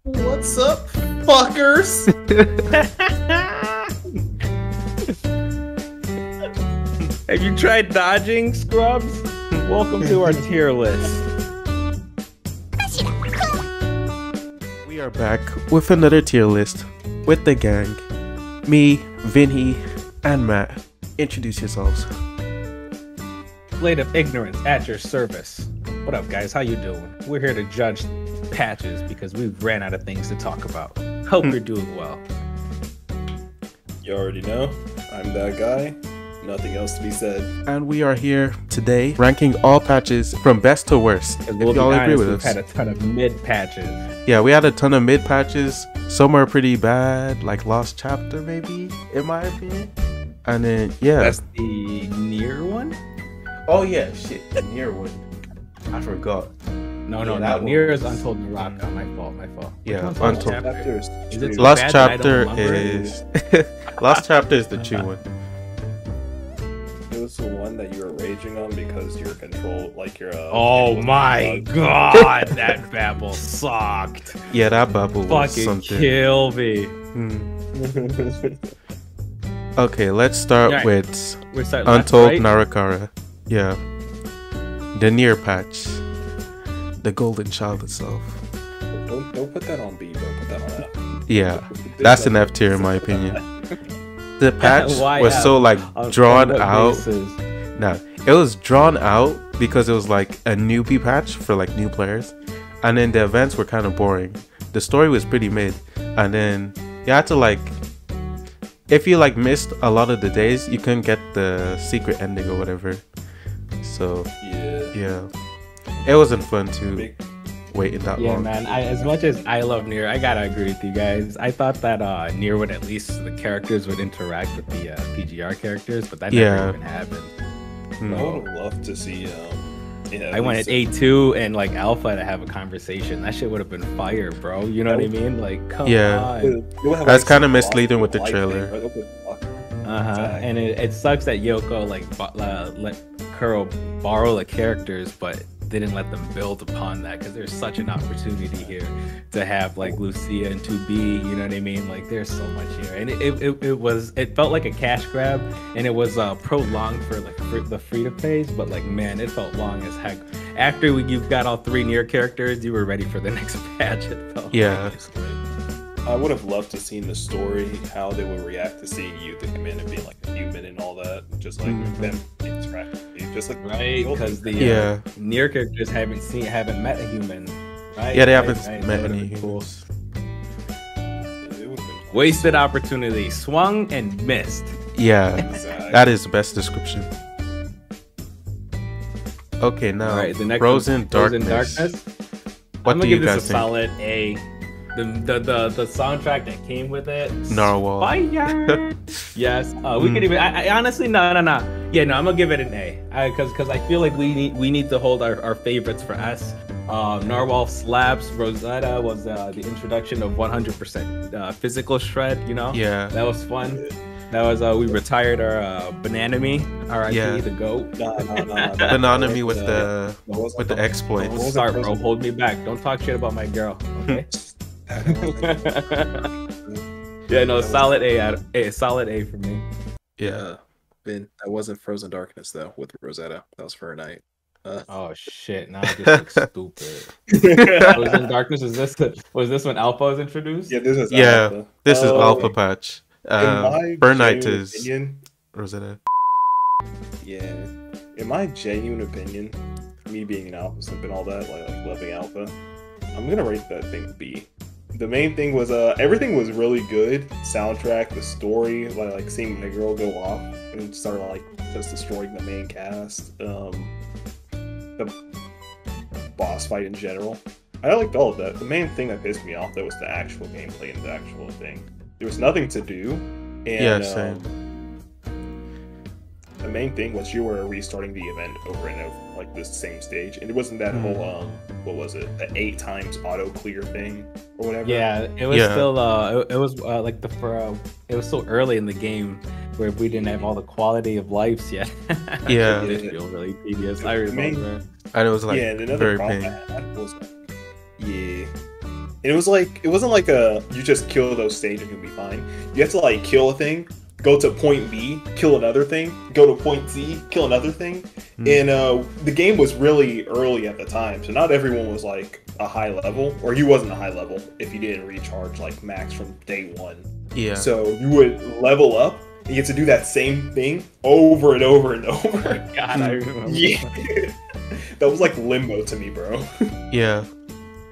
What's up, fuckers? Have you tried dodging, Scrubs? Welcome to our tier list. We are back with another tier list with the gang. Me, Vinny, and Matt. Introduce yourselves. Blade of Ignorance at your service. What up, guys? How you doing? We're here to judge patches because we've ran out of things to talk about. Hope you're doing well. You already know, I'm that guy. Nothing else to be said. And we are here today ranking all patches from best to worst. If y'all agree with us. We've had a ton of mid patches. Yeah, we had a ton of mid patches. Some are pretty bad, like Lost Chapter maybe, in my opinion. And then, yeah. That's the Nier one? Oh yeah, shit, the Nier one. I forgot. No, Nier is Untold Naraka. My fault. Yeah, Lost Untold. Chapter is Lost Chapter is... Lost Chapter is the true one. It was the one that you were raging on because your control, like your. Oh my god, that babble sucked. Yeah, that bubble was Fucking something. kill me. Okay, let's start Right. with We start Untold left, right? Narakara. Yeah. The Nier patch. The golden child itself. Don't put that on B, bro. Put that on F. Yeah, that's an F tier in my opinion. The patch Why was F? so like On drawn what out. basis? Nah, it was drawn out because it was like a newbie patch for like new players, and then the events were kind of boring. The story was pretty mid, and then you had to like, if you like missed a lot of the days, you couldn't get the secret ending or whatever. So yeah, it wasn't fun to wait in that Yeah, long. man. As much as I love Nier, I gotta agree with you guys. I thought that Nier would at least the characters would interact with the PGR characters, but that never even happened. I would have loved to see. I wanted A2 and like Alpha to have a conversation. That shit would have been fire, bro. You know what I mean? Like, come on. That's kind of misleading with the trailer. And it sucks that Yoko like let Kuro borrow the characters, but didn't let them build upon that because there's such an opportunity here to have like Lucia and 2B. You know what I mean? Like, there's so much here, and it felt like a cash grab, and it was prolonged for like the free to plays, but like, man, it felt long as heck. After you've got all three Nier characters, you were ready for the next patch. It felt I would have loved to see in the story how they would react to seeing you, the commander, being like a human and all that. Just like them interact with you. Just like because the Nier characters haven't met a human. Right? Yeah, they haven't met any humans. Wasted opportunity, swung and missed. Yeah, that is the best description. Okay, now the next Frozen Darkness. What do you guys think? I'm gonna give this a solid A. The soundtrack that came with it. Narwhal. Fire. Yes. We could even. I honestly no. Yeah, no. I'm gonna give it an A. Because I feel like we need to hold our favorites for S. Narwhal slaps. Rosetta was the introduction of 100% physical shred. You know. Yeah. That was fun. That was we retired our Bananami, R.I.P. the goat. Bananami with the exploits. Don't start, bro. Hold me back. Don't talk shit about my girl. Okay. Yeah, no, solid A. Solid A for me. Yeah. That wasn't Frozen Darkness though with Rosetta. That was for a night. Oh shit! Now I just look stupid. Frozen Darkness was this when Alpha was introduced? Yeah, this is Alpha. Alpha. This is Alpha patch. Burnight is opinion, Rosetta. Yeah, in my genuine opinion, me being an Alpha simp and all that, like loving Alpha, I'm gonna rate that thing B. The main thing was everything was really good. Soundtrack, the story, like seeing my girl go off and start like just destroying the main cast. The boss fight in general, I liked all of that. The main thing that pissed me off though was the actual gameplay and the actual thing. There was nothing to do, and yeah, same. The main thing was you were restarting the event over and over, like this same stage, and it wasn't that whole what was it, the 8 times auto clear thing or whatever. Yeah, it was still it was like it was so early in the game where we didn't have all the quality of lives yet. Yeah, it feel really tedious. I remember, and it was like and another very problem pain. I had was And it was like, it wasn't like a, you just kill those stages and you'll be fine. You have to like kill a thing, go to point B, kill another thing, go to point C, kill another thing. And the game was really early at the time, so not everyone was like a high level, or he wasn't a high level if you didn't recharge like max from day one. Yeah. So you would level up, and you get to do that same thing over and over and over. God, I remember. Yeah. That was like limbo to me, bro. Yeah.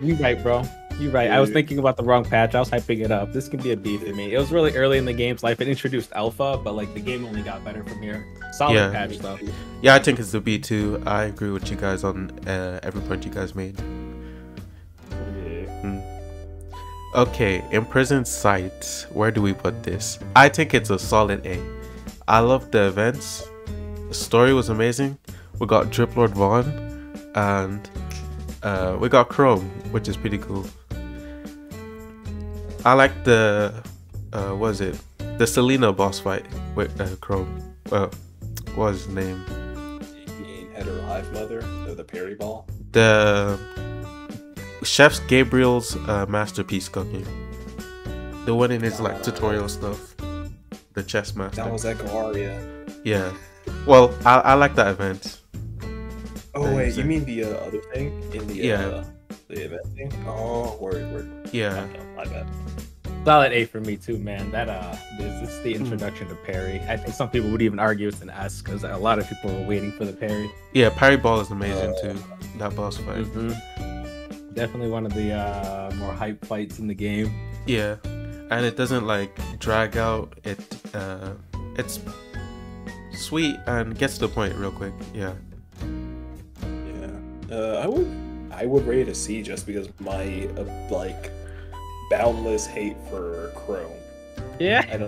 You're right, bro. You're right. I was thinking about the wrong patch. I was hyping it up. This can be a B for me. It was really early in the game's life. It introduced alpha, but like the game only got better from here. Solid patch though. Yeah, I think it's a B too. I agree with you guys on every point you guys made. Okay, Imprisoned Sight. Where do we put this? I think it's a solid A. I love the events. The story was amazing. We got Drip Lord Vaughn, and we got Chrome, which is pretty cool. I like the what is it? The Selena boss fight with Chrome. What was his name? You mean Head or Hive Mother? The parry ball? The Chef's Gabriel's masterpiece cooking. The one in his like tutorial stuff. The chess master. That was Echo yeah. Yeah. Well, I like that event. Oh wait, you mean the other thing in the the event thing? Oh, word. Yeah. My bad. Solid A for me too, man. That it's the introduction to parry. I think some people would even argue it's an S because a lot of people were waiting for the parry. Yeah, parry ball is amazing too. That boss fight. Definitely one of the more hype fights in the game. Yeah, and it doesn't like drag out. It's sweet and gets to the point real quick. Yeah. Yeah. I would rate it a C just because my like boundless hate for Chrome. Yeah. I don't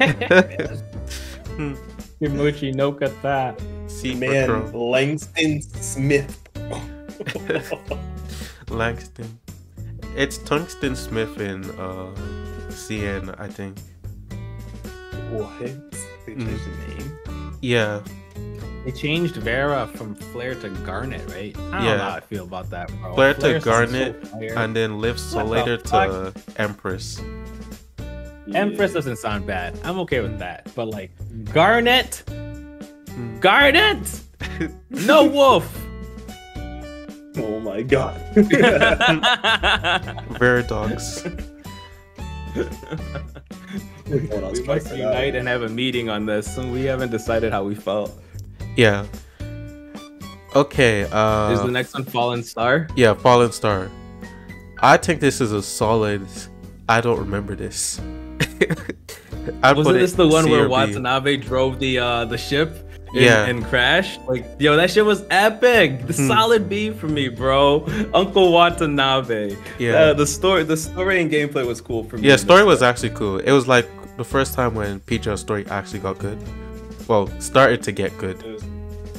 know. Kimuchi no kata. C Man, for Chrome. Langston Smith. Langston. It's Tungsten Smith in CN, I think. What? They changed the name? Yeah. They changed Vera from Flare to Garnet, right? I don't know how I feel about that, bro. Flare to Flare's Garnet, so fire. and then Live Solator to Empress. Empress doesn't sound bad. I'm okay with that. But like Garnet, Garnet, no wolf. Oh my god. Veridogs. We must unite and have a meeting on this. And we haven't decided how we felt. Yeah. Okay. Is the next one Fallen Star? Yeah, Fallen Star. I think this is a solid. I don't remember this. Wasn't this the one where Watanabe drove the ship? And crashed? Like, yo, that shit was epic. The solid B for me, bro. Uncle Watanabe. Yeah. The story and gameplay was cool for me. Yeah, story was actually cool. It was like the first time when Peach's story actually got good. Well, started to get good.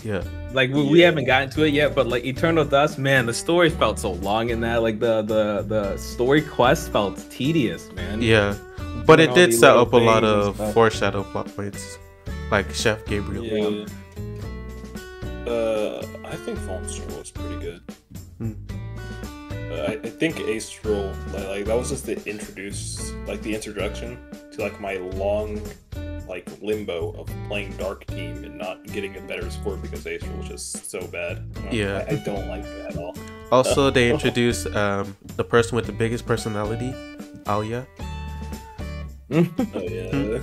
Yeah. Like we haven't gotten to it yet, but like Eternal Dust, man, the story felt so long in that. Like the story quest felt tedious, man. Yeah, but it did set up a lot of foreshadow plot points, like Chef Gabriel. Yeah. I think Fallen Star was pretty good. I think Astral, like that was just the introduction to like my long like limbo of playing Dark Team and not getting a better score because Astral was just so bad. I don't like it at all. Also, they introduced the person with the biggest personality, Alia. Oh yeah.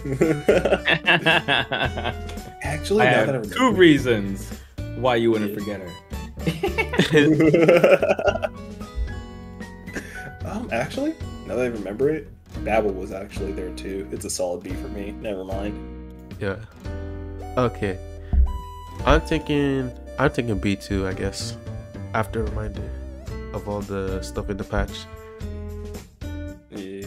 Actually, I now have that I two reasons why you wouldn't forget her. Actually, now that I remember it, Babel was actually there too. It's a solid B for me. Never mind. Yeah. Okay. I'm thinking B2, I guess. After a reminder of all the stuff in the patch. Yeah.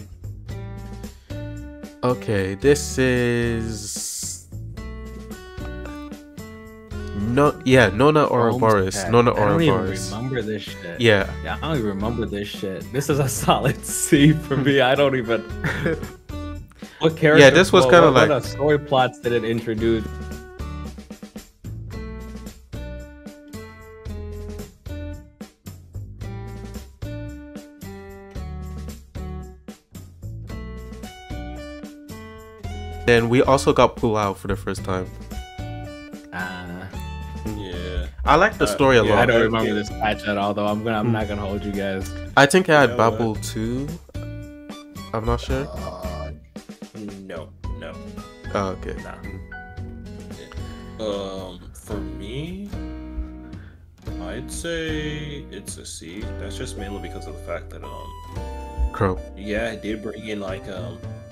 Okay, this is Nona Ouroboros. Nona Ouroboros. I don't even remember this shit. Yeah, I don't even remember this shit. This is a solid C for me. I don't even. What character? Yeah, this was kind of like. What story plots did it introduce? Then we also got Pull Out for the first time. Yeah. I like the story a lot. I don't remember this patch at all, though. I'm not gonna hold you guys. I think I had Babel too. I'm not sure. No. Oh, okay. Nah. For me, I'd say it's a C. That's just mainly because of the fact that Crow. Yeah, it did bring in like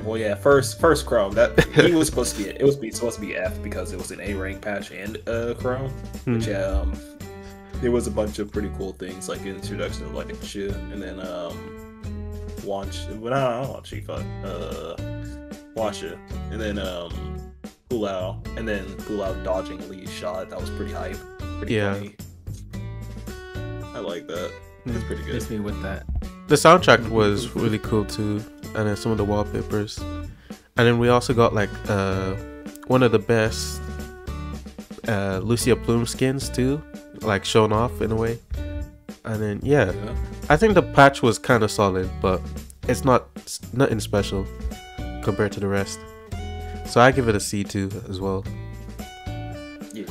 well, yeah, first Chrome. That he was supposed to be. It was supposed to be F because it was an A rank patch and Chrome. Which there was a bunch of pretty cool things like introduction of like shit, and then launch. But I don't want fuck. Launch it, and then Pull Out, and then Pull Out dodging Lee's shot. That was pretty hype. Pretty funny. I like that. It's pretty good. Miss me with that. The soundtrack was really cool too, and then some of the wallpapers, and then we also got like one of the best Lucia Plume skins too, like shown off in a way. And then yeah. I think the patch was kind of solid, but it's nothing special compared to the rest. So I give it a C too as well. Yeah.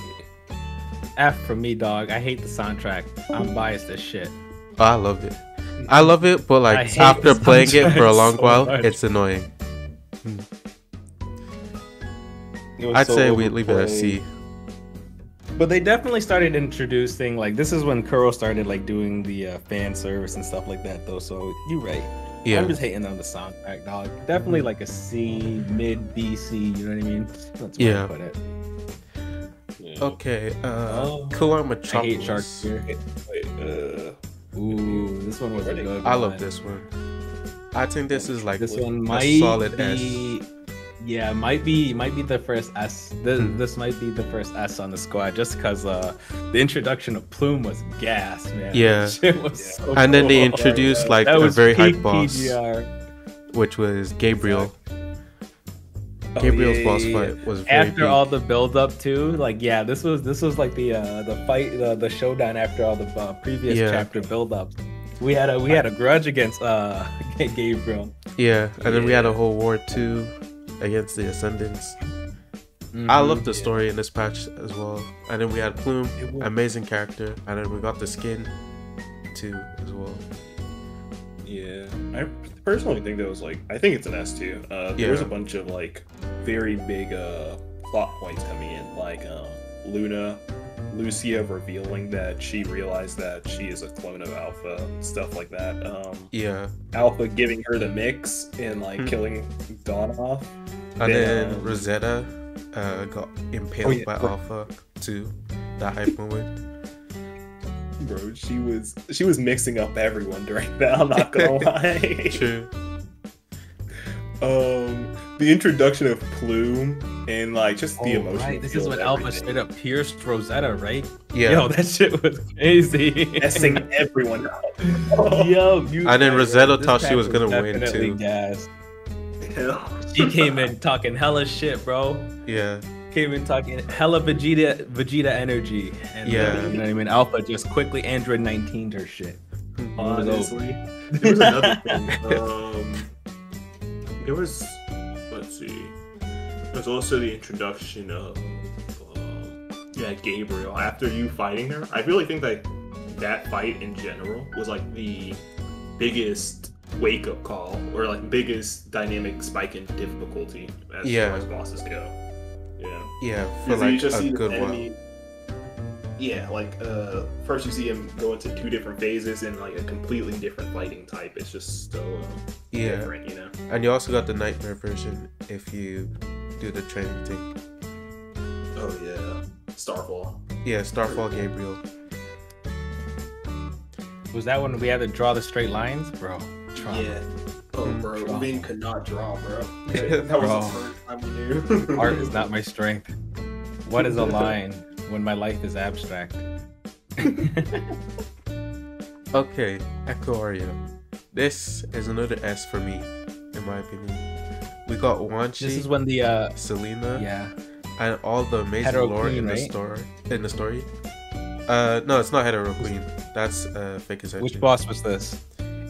F for me, dog. I hate the soundtrack. I'm biased as shit. Oh, I love it. I love it, but like after playing it for a long while, it's annoying. I'd say we leave it at C. But they definitely started introducing, like, this is when Kuro started like doing the fan service and stuff like that, though. So you're right. Yeah. I'm just hating on the soundtrack, dog. Definitely like a C, mid B, C. You know what I mean? That's where I put it. Okay. Killer Metropolis. I hate Shark here. Ooh, this one was a good one. I love this one. I think this is like this one might solid be, S. Yeah, might be the first S. This might be the first S on the squad, just because the introduction of Plume was gas, man. Yeah. Shit was so and then they introduced like a very hype boss, PGR. Which was Gabriel. Gabriel's boss fight was very after all the build up too. Like this was like the fight, the showdown after all the previous chapter build ups. We had a grudge against Gabriel. Yeah, and then we had a whole war too against the Ascendants. I love the story in this patch as well. And then we had Plume, amazing character, and then we got the skin too as well. Yeah, I personally think that was like, I think it's an S too. There was a bunch of like very big plot points coming in, like Lucia revealing that she realized that she is a clone of Alpha, stuff like that. Alpha giving her the mix and like killing Dawn off. And then Rosetta got impaled by Alpha too. That hype moment. Bro, she was mixing up everyone during that, I'm not gonna lie. True. The introduction of Plume and like just the emotion. Right. This is when Alpha straight up pierced Rosetta, right? Yeah. Yo, that shit was crazy. Messing everyone up. Yo, and then Rosetta thought she was gonna win too. She came in talking hella shit, bro. Yeah. Came in talking hella Vegeta energy. And, you know what I mean? Alpha just quickly Android 19'd her shit. Honestly. There was another thing. There was, let's see. There's also the introduction of Gabriel after you fighting her. I really think that fight in general was like the biggest wake-up call, or like biggest dynamic spike in difficulty as far as bosses go. Yeah, for like a good while. Yeah, like first you see him go into 2 different phases and like a completely different fighting type. It's just so different, you know. And you also got the nightmare version if you do the training thing. Oh yeah, Starfall. Yeah, Starfall Gabriel. Was that when we had to draw the straight lines, bro? Trauma. Yeah. Oh, bro, Vin could not draw, bro. That was the first time we knew. Art is not my strength. What is a line when my life is abstract? Okay, Echo Aria. This is another S for me, in my opinion. We got Wanchi. This is when the Selena. And all the amazing lore in the story. In the story. No, it's not Hetero Queen. That's Fake Ascension. Which boss was this?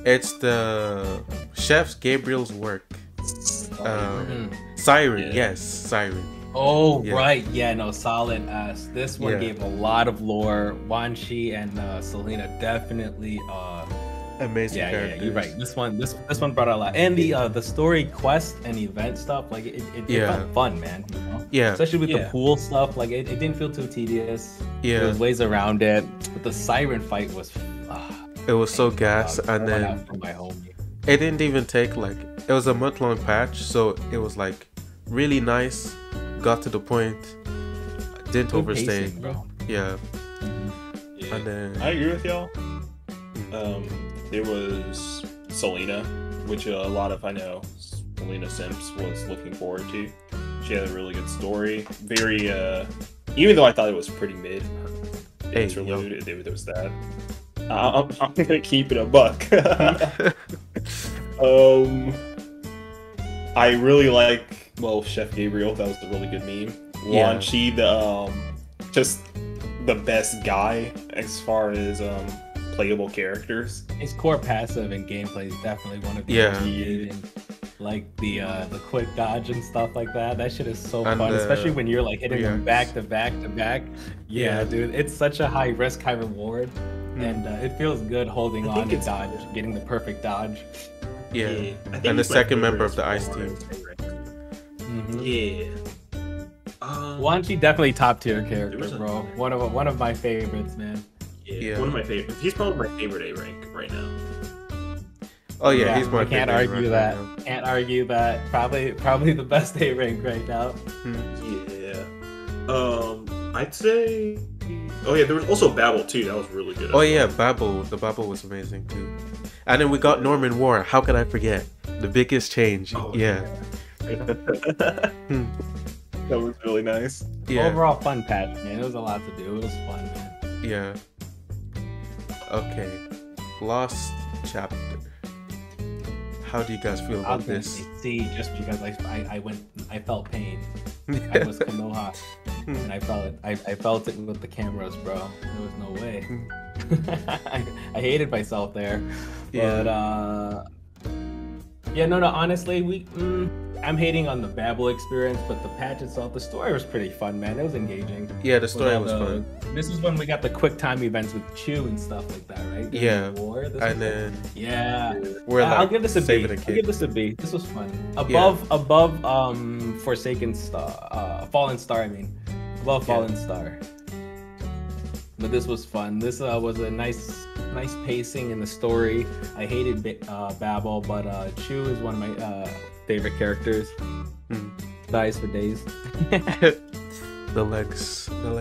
It's the chef's Gabriel's work. Siren, yes, Siren. Oh, right. Yeah, no, solid ass. This one gave a lot of lore. Wan Chi and Selena definitely amazing characters. Yeah, you're right. This one brought a lot. And the story quest and event stuff, like it felt fun, man. You know? Yeah. Especially with the pool stuff, like it didn't feel too tedious. Yeah. There was ways around it. But the Siren fight was it was so gas, and then it didn't even take like, it was a month-long patch, so it was like really nice, got to the point, didn't overstay. Yeah. And then I agree with y'all. There was Selena, which a lot of, I know, Selena simps was looking forward to. She had a really good story. Very, even though I thought it was pretty mid, interlude, there was that. I'm gonna keep it a buck. I really like, well, Chef Gabriel. That was a really good meme. Wan Chi, just the best guy as far as playable characters. His core passive and gameplay is definitely one of the like the quick dodge and stuff like that. That shit is so fun, especially when you're like hitting them back to back to back. Yeah, dude, it's such a high risk, high reward, and it feels good holding on to dodge, getting the perfect dodge. Yeah, and the second member of the Ice team. Yeah. Wan Chi definitely top tier character, bro. One of my favorites, man. Yeah, one of my favorites. He's probably my favorite A rank right now. Oh yeah, he's my favorite. Can't argue that. Right, can't argue that. Probably the best A rank right now. Yeah. I'd say. Oh yeah, there was also Babel too. That was really good. Oh yeah, Babel. The Babel was amazing too. And then we got Norman War. How could I forget? The biggest change. Oh, yeah. That was really nice. Yeah. Overall fun patch, man. It was a lot to do. It was fun, man. Yeah. Okay. Lost chapter. How do you guys feel about this? See, just because I felt pain. I was Konoha, and I felt it with the cameras, bro. There was no way. I hated myself there. But no, honestly, I'm hating on the Babel experience, but the patch itself, the story was pretty fun, man. It was engaging. Yeah, the story was fun. This is when we got the quick time events with Chew and stuff like that, right? Yeah. And then we're like, I'll give this a B. I'll give this a B. This was fun. Above Forsaken Star, Fallen Star. I mean, above Fallen Star. But this was fun. This was a nice pacing in the story. I hated Babel, but Chew is one of my favorite characters. Dies for days. The leg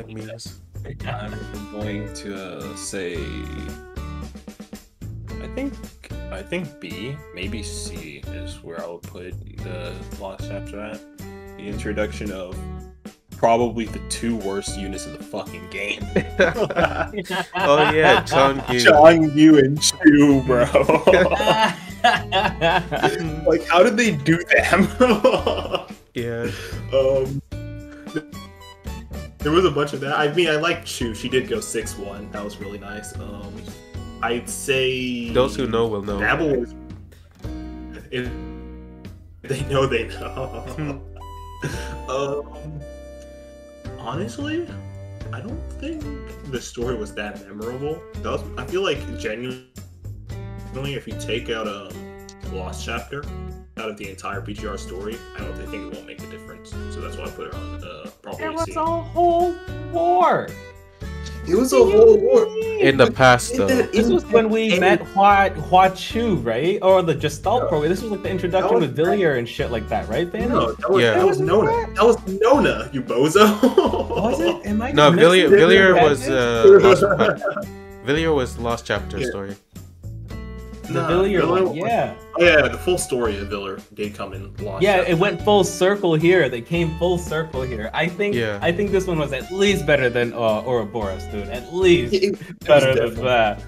memes. I'm going to say, I think B, maybe C is where I would put the Lost chapter at. The introduction of probably the two worst units in the fucking game. Oh yeah, Changyu and Chu, bro. Like, how did they do that? Yeah. There was a bunch of that. I mean, I like Chu. She did go 6-1. That was really nice. I'd say those who know will know. Babel was. If they know, they know. Honestly, I don't think the story was that memorable. I feel like genuinely, if you take out Lost chapter out of the entire PGR story, I think it won't make a difference. So that's why I put it on probably There was C. a whole war. It was a whole war. In the past, though. This was when we met Hua Chu, right? Or the Gestalt program. This was like the introduction with Villiers and shit like that, right, Fanny? No, that was Nona. That was Nona, you bozo. Was it? Am I no, Villiers was Villiers was Lost Chapter story. The Villiers one, yeah. Oh, yeah, the full story of Villiers did come in Lost. Yeah, it went full circle here. They came full circle here. I think this one was at least better than Ouroboros, dude. At least better than that.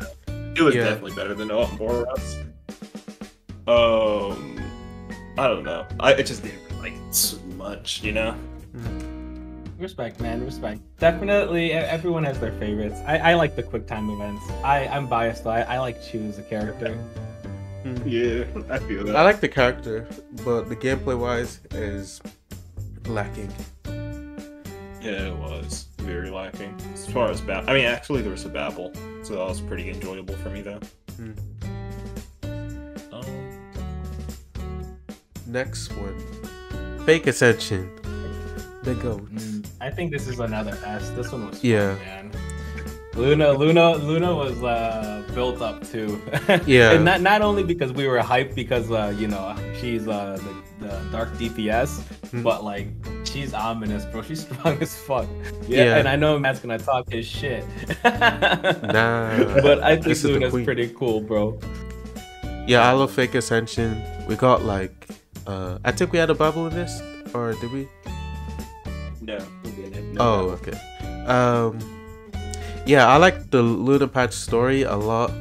It was definitely better than Ouroboros. I don't know. I just didn't like it so much, you know? Respect, man. Respect. Definitely, everyone has their favorites. I like the quick time events. I'm biased, though. I like Chu as a character. Yeah, I feel that. I like the character, but the gameplay-wise is lacking. Yeah, it was very lacking as far as I mean, actually, there was a babble, so that was pretty enjoyable for me though. Next one, Fake Ascension, the GOAT. I think this is another S. This one was fun, Yeah. man. Luna was built up too. Yeah. And not only because we were hyped because you know, she's the dark DPS, but like she's ominous, bro. She's strong as fuck. Yeah. And I know Matt's gonna talk his shit. Nah. But I think Luna's pretty cool, bro. Yeah, I love Fake Ascension. We got like I think we had a bubble in this, or did we? No, we didn't. Oh, okay. Yeah, I like the Luna Patch story a lot.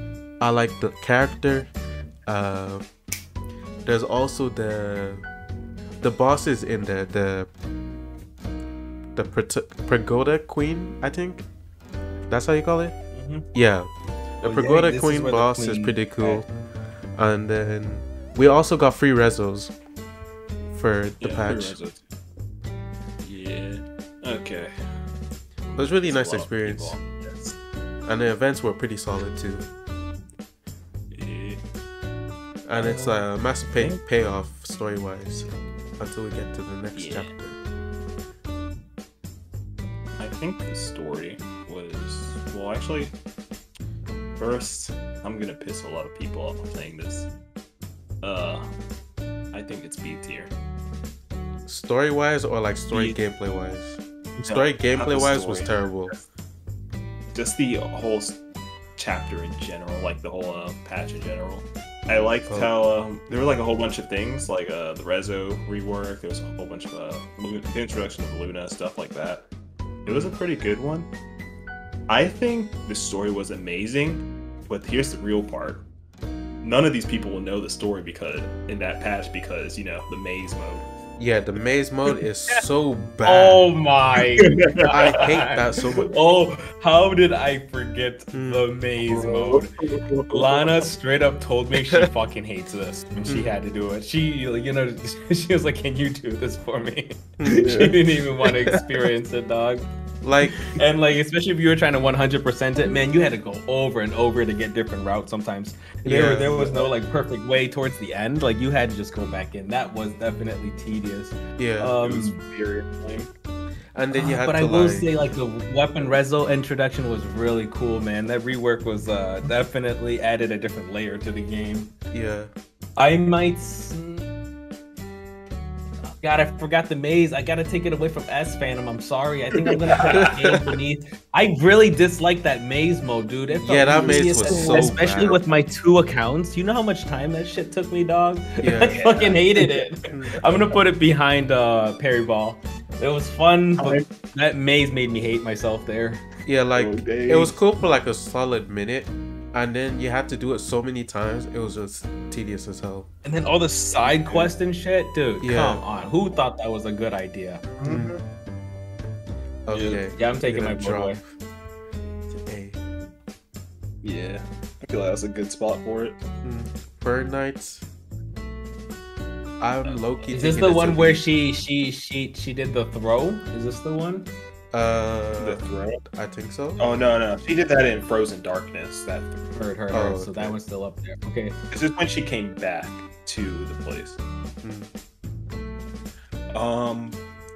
I like the character. There's also the bosses in there. The Pagoda Queen, I think. That's how you call it? Yeah. The Pagoda Queen boss is pretty cool. And then we also got free rezos for the patch. Yeah. Okay. It was really nice experience. And the events were pretty solid too. Yeah. And it's a massive payoff story-wise until we get to the next chapter. I think the story was... Well, actually, first, I'm gonna piss a lot of people off saying this. I think it's B tier. Story-wise or like story gameplay-wise? Story gameplay-wise was terrible. Just the whole chapter in general, like the whole patch in general. I liked how there were like a whole bunch of things, like the Rezo rework. There was a whole bunch of the introduction of Luna, stuff like that. It was a pretty good one. I think the story was amazing, but here's the real part. None of these people will know the story in that patch because, you know, the maze mode. Yeah, the maze mode is so bad. Oh my god. I hate that so much. Oh, how did I forget the maze mode? Lana straight up told me she fucking hates this when she had to do it. She, you know, she was like, "Can you do this for me?" She didn't even want to experience it, dog. Like, and like, especially if you were trying to 100% it, man, you had to go over and over to get different routes sometimes. There was no like perfect way towards the end. Like, you had to just go back in. That was definitely tedious. Yeah. It was very annoying. And then you had but to I will say, like, the weapon rezo introduction was really cool, man. That rework was definitely added a different layer to the game. Yeah. I might... God, I forgot the maze. I gotta take it away from S Phantom. I'm sorry. I think I'm gonna put a game beneath. I really dislike that maze mode, dude. Yeah, that maze was so especially bad. with my 2 accounts. You know how much time that shit took me, dog? Yeah. I fucking hated it. I'm gonna put it behind Parry Ball. It was fun, but that maze made me hate myself there. Yeah, like it was cool for like a solid minute, and then you had to do it so many times. It was just tedious as hell. And then all the side quests and shit, dude. Come on, who thought that was a good idea? Okay. Yeah, I'm taking my boy. A. Yeah, I feel like that's a good spot for it. Bird Knights. I'm low-key. Is this the one where she did the throw? Is this the one? The throw? I think so. Oh no, she did that in Frozen Darkness. That Heard. So that one's still up there. Okay. This is when she came back to the place.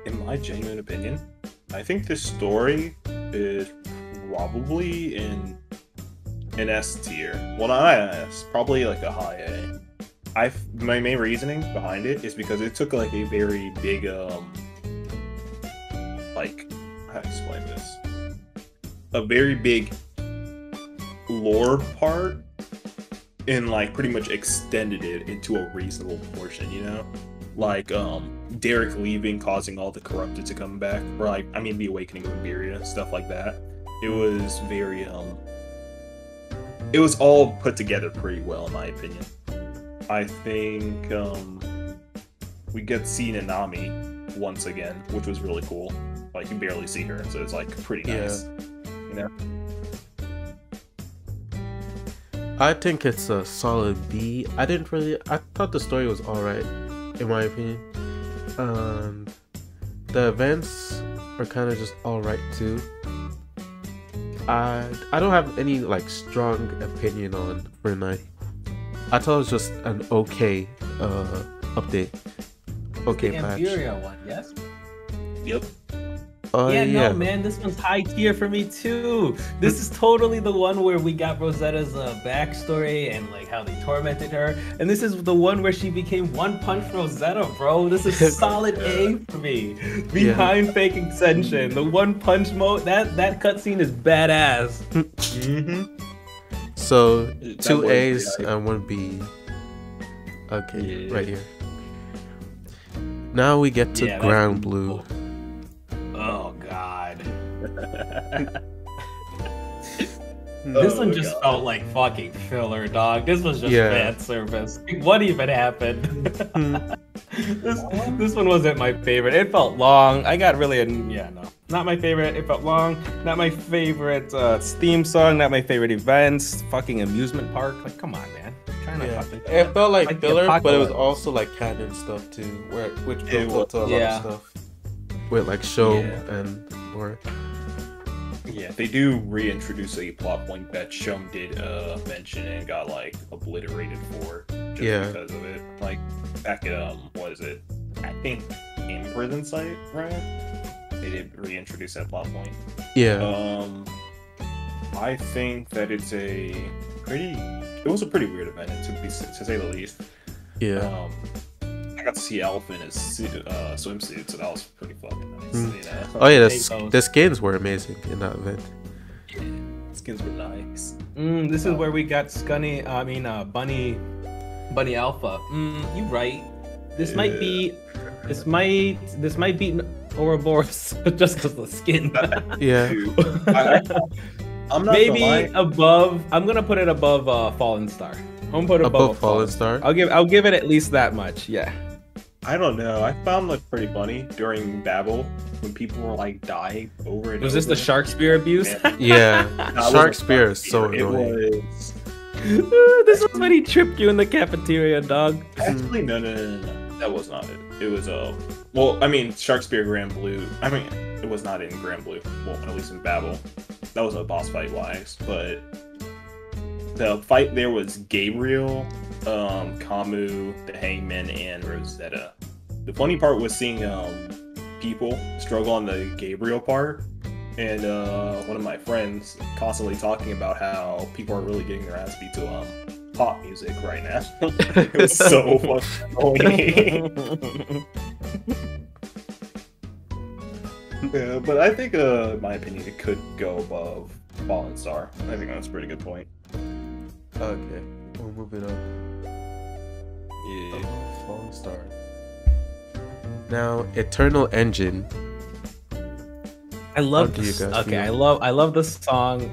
In my genuine opinion, I think this story is probably in an S tier. Well, not an S, probably like a high A. My main reasoning behind it is because it took like a very big like, how to explain this? A very big lore part and like pretty much extended it into a reasonable portion, you know? Like Derek leaving, causing all the corrupted to come back, or like, I mean, the awakening of Vera, stuff like that. It was very it was all put together pretty well in my opinion. I think we get to see Nanami once again, which was really cool. Like, you barely see her, so it's like pretty nice. You know? I think it's a solid B. I thought the story was alright, in my opinion. the events are kind of just all right too. I don't have any like strong opinion on Fortnite. I thought it was just an okay update. Okay, the patch. Imperial one, yes. Yep. No, man, this one's high tier for me too. This is totally the one where we got Rosetta's backstory and like how they tormented her, and this is the one where she became One Punch Rosetta, bro. This is solid A for me. Behind Faking Senshin, the One Punch mode, that cutscene is badass. So 2 A's and 1 B. Okay, right here. Now we get to Ground Blue. Oh god. This one just felt like fucking filler, dog. This was just fan service. What even happened? This one wasn't my favorite. It felt long. I got really not my favorite. It felt long. Not my favorite theme song. Not my favorite events. Fucking amusement park. Like, come on, man. It felt like filler, but it was also like canon stuff too, which built up to a lot of stuff with like show and more. Yeah, they do reintroduce a plot point that Shum did mention and got like obliterated for just because of it. Like back at what is it? I think in Prison Site, right? They did reintroduce that plot point. Yeah. I think that it was a pretty weird event to say the least. Yeah. I got to see Alpha in his swimsuit, so that was pretty fucking nice. You know? Oh yeah, the skins were amazing in that event. Yeah, skins were nice. This is where we got Bunny Alpha. You right. This might beat Ouroboros just because of the skin. Yeah. I'm not maybe above. I'm gonna put it above Fallen Star. I'm gonna put it above Fallen Star. I'll give it at least that much. Yeah. I don't know. I found it pretty funny during Babel when people were like dying over and Was over. this the shark spear abuse? Yeah. Shark spear is so annoying. This was when he tripped you in the cafeteria, dog. Actually, no. That was not it. It was well, I mean, Shark Spear Grand Blue. I mean, it was not in Grand Blue. Well, at least in Babel. That was a boss fight wise, but the fight there was Gabriel, Camus, the Hangman, and Rosetta. The funny part was seeing people struggle on the Gabriel part, and one of my friends constantly talking about how people are really getting their ass beat to pop music right now. It was so fucking annoying. Yeah, but I think, in my opinion, it could go above Fallen Star. I think that's a pretty good point. Okay, we'll move it up. Yeah. Above Fallen Star. Now, Eternal Engine. I love this. Okay, I love the song.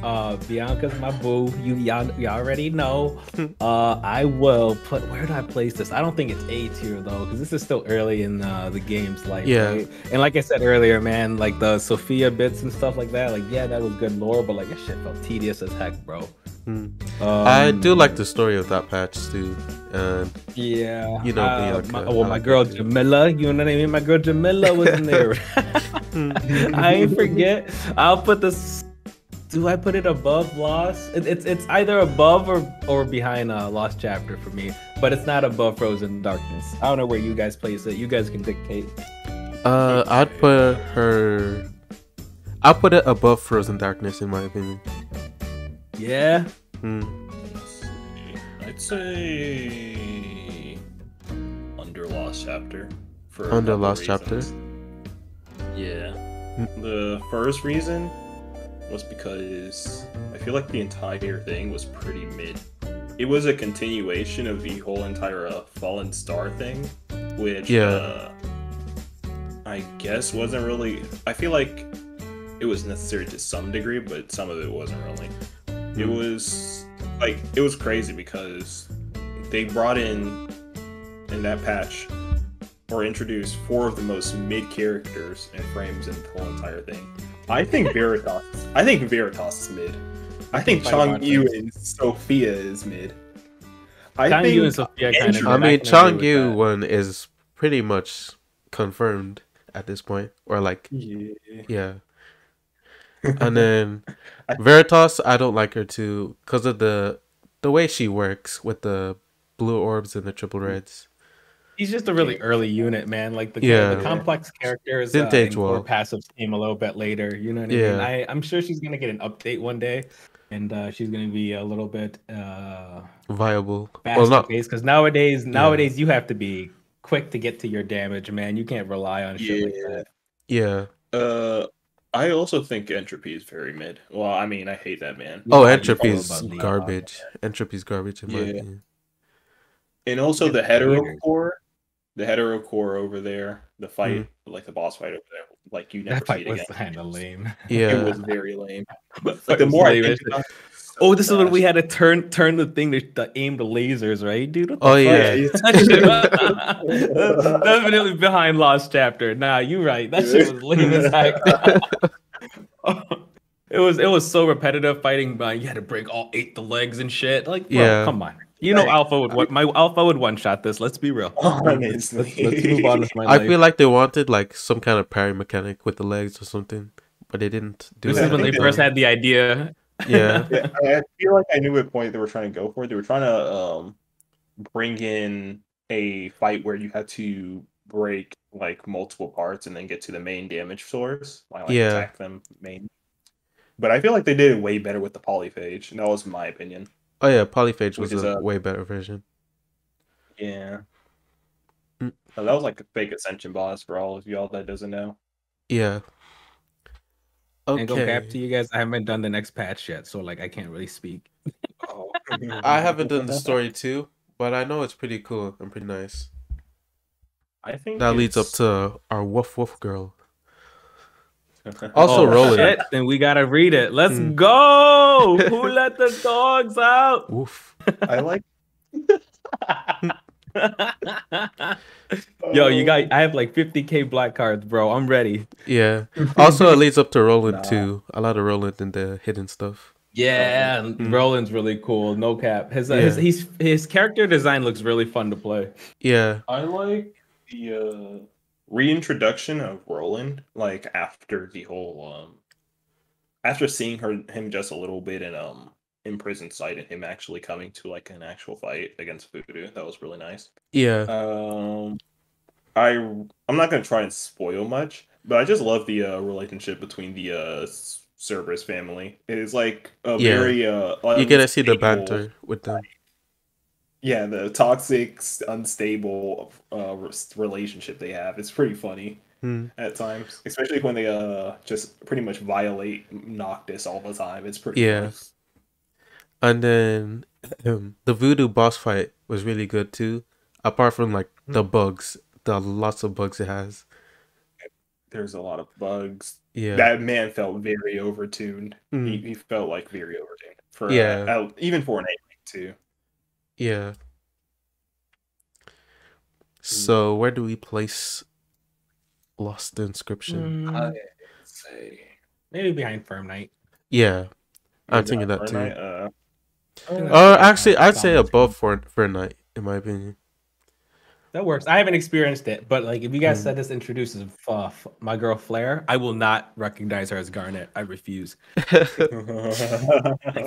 Bianca's my boo. You already know. I will put. Where do I place this? I don't think it's A tier though, because this is still early in the game's life. Yeah. Right? And like I said earlier, man, like the Sophia bits and stuff like that. Like, yeah, that was good lore, but like that shit felt tedious as heck, bro. I do like the story of that patch too. Yeah, you know, my girl Jamila, you know what I mean? My girl Jamila was in there. I ain't forget. I'll put this. Do I put it above Lost? It's either above or behind Lost Chapter for me, but it's not above Frozen Darkness. I don't know where you guys place it. You guys can dictate. I'll put it above Frozen Darkness in my opinion. Yeah. I'd say under Lost Chapter. Under Lost Chapter? Yeah. The first reason was because I feel like the entire thing was pretty mid. It was a continuation of the whole entire Fallen Star thing, which I guess wasn't really... I feel like it was necessary to some degree, but some of it wasn't really. It was like, it was crazy because they brought in that patch or introduced 4 of the most mid characters and frames in the whole entire thing. I think Veritas is mid. I think Changyu and Sophia is mid. Changyu and Sophia kind of. I mean, Changyu one is pretty much confirmed. at this point, or like Yeah. yeah. And then I, Veritas, I don't like her too because of the way she works with the blue orbs and the triple reds. He's just a really early unit, man. Like the Yeah. complex characters Didn't age and core well. passives came a little bit later. You know what I mean? I'm sure she's gonna get an update one day, and she's gonna be a little bit Viable. Well, faster not. paced. Because nowadays you have to be quick to get to your damage, man. You can't rely on shit like that. Yeah. I also think Entropy is very mid. Well, I mean, I hate that man. Oh, Yeah, Entropy's you follow garbage. Entropy's garbage in my opinion. And also It's the hetero weird. core over there, the fight, like the boss fight over there, like you never That see fight it was again. kind of lame. Yeah. It was very lame. But Fight the was more I lame. think about it, it's so Oh, this is when we trash. had to turn the thing to aim the lasers, right, dude? What the Oh fuck? yeah. That's definitely behind Lost Chapter. Nah, you right. That shit was lame as heck. It was so repetitive fighting, but you had to break all 8 the legs and shit. Like, bro, Yeah. come on. You know, my Alpha would one shot this. Let's be real. Honestly. Let's move on with my I life. feel like they wanted like some kind of parry mechanic with the legs or something, but they didn't do This it. is when they first had the idea. Yeah. Yeah, I feel like I knew what point they were trying to go for. They were trying to bring in a fight where you had to break like multiple parts and then get to the main damage source. Like attack them main. But I feel like they did it way better with the polyphage. That was my opinion. Oh yeah, Polyphage was Which is a way better version. Yeah. Mm. So that was like a fake Ascension boss for all of y'all that doesn't know. Yeah. And go back to Okay. you guys. I haven't done the next patch yet, so like I can't really speak. Oh. I haven't done the story too, but I know it's pretty cool and pretty nice. I think That leads up it's- to our woof woof girl. Also Oh, Roland. shit, then we gotta read it. Let's Hmm. go. Who let the dogs out? Woof. I like Yo, I have like 50k black cards, bro. I'm ready. Yeah. Also, it leads up to Roland Nah. too. A lot of Roland in the hidden stuff. Yeah, Roland's really cool. No cap. His character design looks really fun to play. Yeah. I like the reintroduction of Roland, like after the whole after seeing him just a little bit in prison site and him actually coming to like an actual fight against Voodoo. That was really nice. Yeah. I'm not gonna try and spoil much, but I just love the relationship between the Cerberus family. It is like a very You get to see the unstable- banter with them. Yeah, the toxic, unstable relationship they have. It's pretty funny at times, especially when they just pretty much violate Noctis all the time. It's pretty Yeah. funny. And then the Voodoo boss fight was really good too. Apart from like the bugs, the lots of bugs it has. There's a lot of bugs. Yeah. That man felt very overtuned. He felt like very overtuned for even for an 8 too. Yeah. So where do we place Lost Inscription? I'd say Maybe behind Firm Knight. Yeah. I'm thinking that too. Fortnite, Actually, I'd say above for Night, in my opinion. That works. I haven't experienced it, but like if you guys said this introduces my girl Flair, I will not recognize her as Garnet. I refuse. I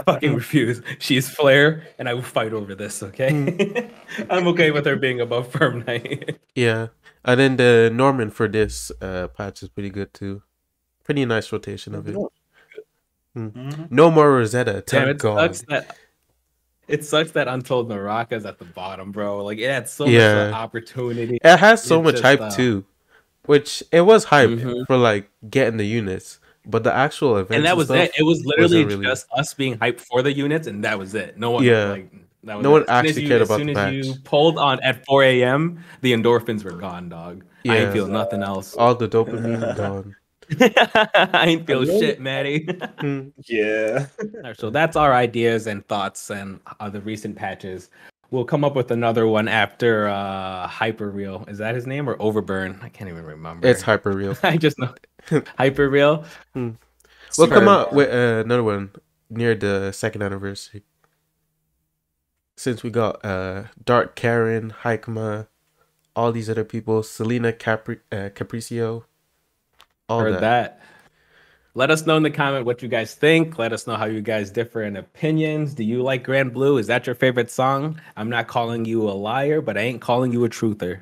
fucking refuse. She's Flair, and I will fight over this. Okay, I'm okay with her being above Firm Knight. Yeah, and then the Norman for this patch is pretty good too. Pretty nice rotation of it. No more Rosetta. Damn, Thank God. It sucks that Untold Naraka's at the bottom, bro. Like it had so much opportunity. It has so much just, hype too, which it was hype for like getting the units, but the actual events And that was stuff it. It was literally wasn't really- just us being hyped for the units, and that was it. No one, that was No one it. As soon as actually cared about As soon the as you patch. pulled on at 4 a.m., the endorphins were gone, dog. I ain't Yeah. feel nothing else. all the dopamine gone. I ain't feel shit, Maddie. Yeah. Alright, so that's our ideas and thoughts and the recent patches. We'll come up with another one after Hyperreal. Is that his name or Overburn? I can't even remember. It's hyper real. I just know Hyperreal. We'll come out with another one near the 2nd anniversary. Since we got Dark Karen, Haikma, all these other people, Selena Capriccio, All Heard that. Let us know in the comment what you guys think. Let us know how you guys differ in opinions. Do you like Grand Blue? Is that your favorite song? I'm not calling you a liar, but I ain't calling you a truther.